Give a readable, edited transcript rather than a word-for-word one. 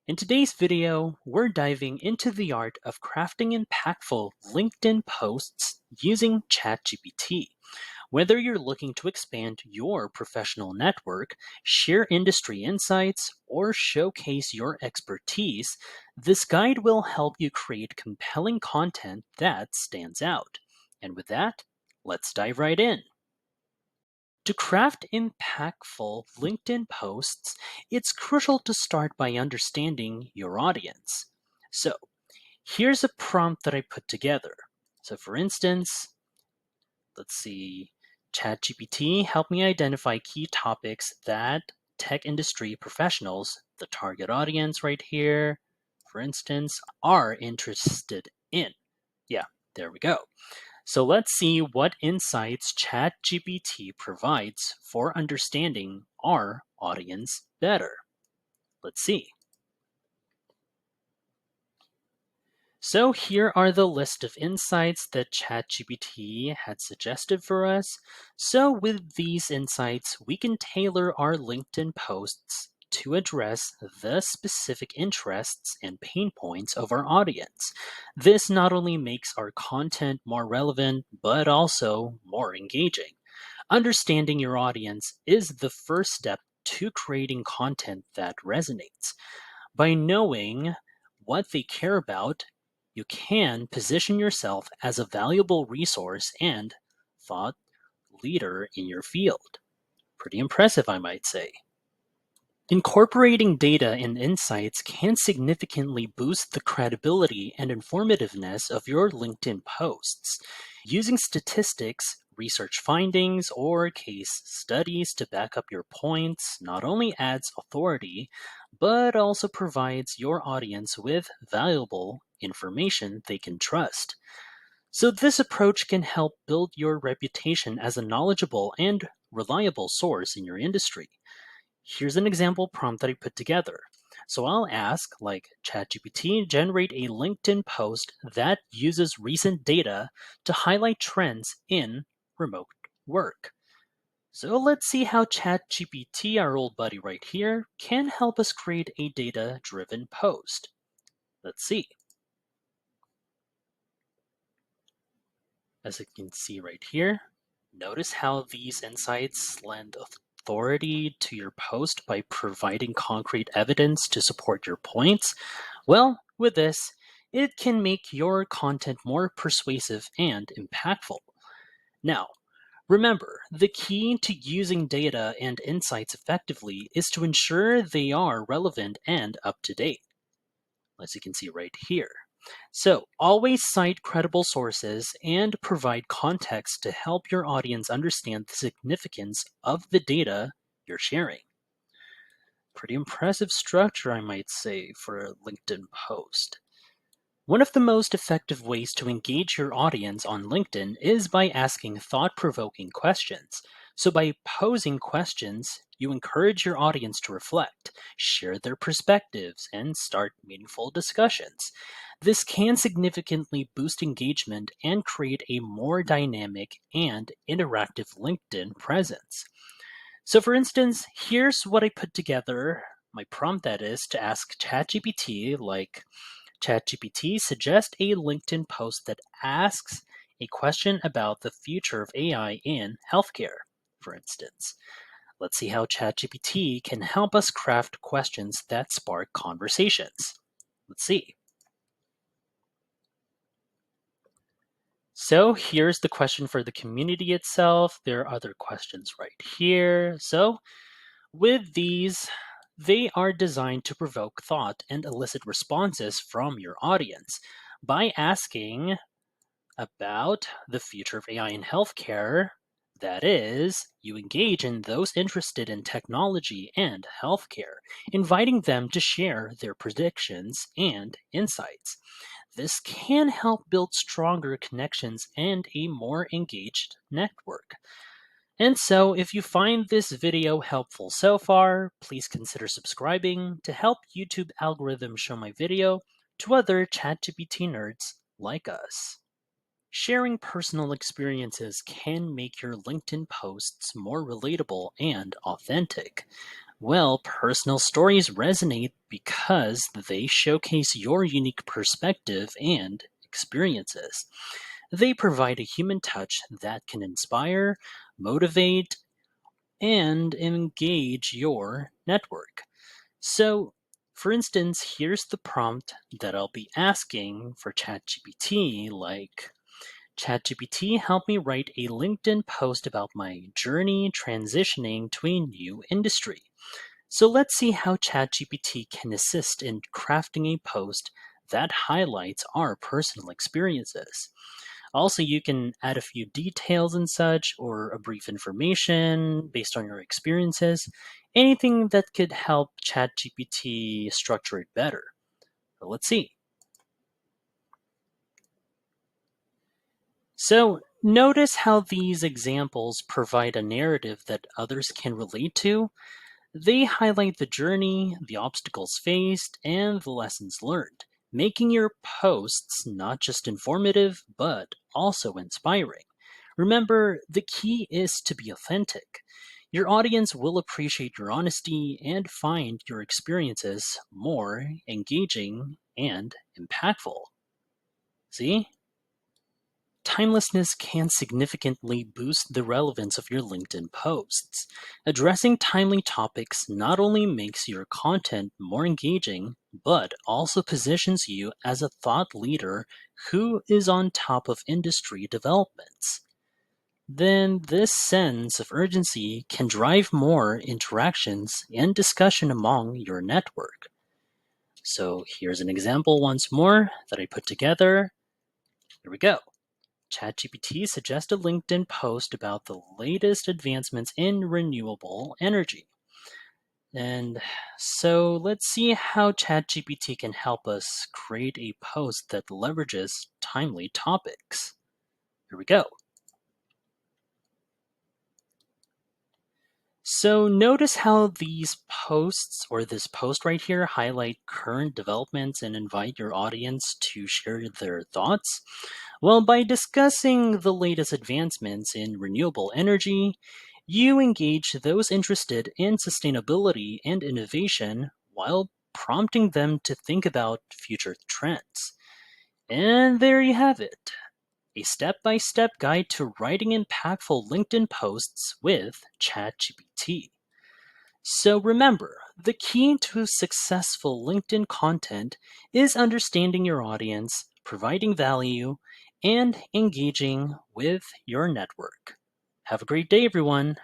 In today's video, we're diving into the art of crafting impactful LinkedIn posts using ChatGPT. Whether you're looking to expand your professional network, share industry insights, or showcase your expertise, this guide will help you create compelling content that stands out. And with that, let's dive right in. To craft impactful LinkedIn posts, it's crucial to start by understanding your audience. So, here's a prompt that I put together. So, for instance, let's see, ChatGPT help me identify key topics that tech industry professionals, the target audience right here, for instance, are interested in. Yeah, there we go. So let's see what insights ChatGPT provides for understanding our audience better. Let's see. So here are the list of insights that ChatGPT had suggested for us. So with these insights, we can tailor our LinkedIn posts to address the specific interests and pain points of our audience. This not only makes our content more relevant, but also more engaging. Understanding your audience is the first step to creating content that resonates. By knowing what they care about, you can position yourself as a valuable resource and thought leader in your field. Pretty impressive, I might say. Incorporating data and insights can significantly boost the credibility and informativeness of your LinkedIn posts. Using statistics, research findings, or case studies to back up your points not only adds authority, but also provides your audience with valuable information they can trust. So, this approach can help build your reputation as a knowledgeable and reliable source in your industry. Here's an example prompt that I put together. So I'll ask, like, ChatGPT, generate a LinkedIn post that uses recent data to highlight trends in remote work. So let's see how ChatGPT, our old buddy right here, can help us create a data-driven post. Let's see. As you can see right here, notice how these insights lend authority to your post by providing concrete evidence to support your points. Well, with this, it can make your content more persuasive and impactful. Now, remember, the key to using data and insights effectively is to ensure they are relevant and up to date, as you can see right here. So, always cite credible sources and provide context to help your audience understand the significance of the data you're sharing. Pretty impressive structure, I might say, for a LinkedIn post. One of the most effective ways to engage your audience on LinkedIn is by asking thought-provoking questions. So by posing questions, you encourage your audience to reflect, share their perspectives, and start meaningful discussions. This can significantly boost engagement and create a more dynamic and interactive LinkedIn presence. So for instance, here's what I put together, my prompt that is, to ask ChatGPT, like, ChatGPT suggest a LinkedIn post that asks a question about the future of AI in healthcare, for instance. Let's see how ChatGPT can help us craft questions that spark conversations. Let's see. So here's the question for the community itself. There are other questions right here. So with these, they are designed to provoke thought and elicit responses from your audience. By asking about the future of AI in healthcare, that is, you engage in those interested in technology and healthcare, inviting them to share their predictions and insights. This can help build stronger connections and a more engaged network. And so, if you find this video helpful so far, please consider subscribing to help YouTube algorithm show my video to other ChatGPT nerds like us. Sharing personal experiences can make your LinkedIn posts more relatable and authentic. Well, personal stories resonate because they showcase your unique perspective and experiences. They provide a human touch that can inspire, motivate, and engage your network. So, for instance, here's the prompt that I'll be asking for ChatGPT like, ChatGPT, help me write a LinkedIn post about my journey transitioning to a new industry. So let's see how ChatGPT can assist in crafting a post that highlights our personal experiences. Also, you can add a few details and such, or a brief information based on your experiences, anything that could help ChatGPT structure it better. So let's see. So, notice how these examples provide a narrative that others can relate to. They highlight the journey, the obstacles faced, and the lessons learned, making your posts not just informative, but also inspiring. Remember, the key is to be authentic. Your audience will appreciate your honesty and find your experiences more engaging and impactful. See? Timelessness can significantly boost the relevance of your LinkedIn posts. Addressing timely topics not only makes your content more engaging, but also positions you as a thought leader who is on top of industry developments. Then this sense of urgency can drive more interactions and discussion among your network. So here's an example once more that I put together. Here we go. ChatGPT suggests a LinkedIn post about the latest advancements in renewable energy. And so let's see how ChatGPT can help us create a post that leverages timely topics. Here we go. So notice how these posts or this post right here highlight current developments and invite your audience to share their thoughts. Well, by discussing the latest advancements in renewable energy, you engage those interested in sustainability and innovation while prompting them to think about future trends. And there you have it, a step by step guide to writing impactful LinkedIn posts with ChatGPT. So remember, the key to successful LinkedIn content is understanding your audience, providing value, and engaging with your network. Have a great day, everyone.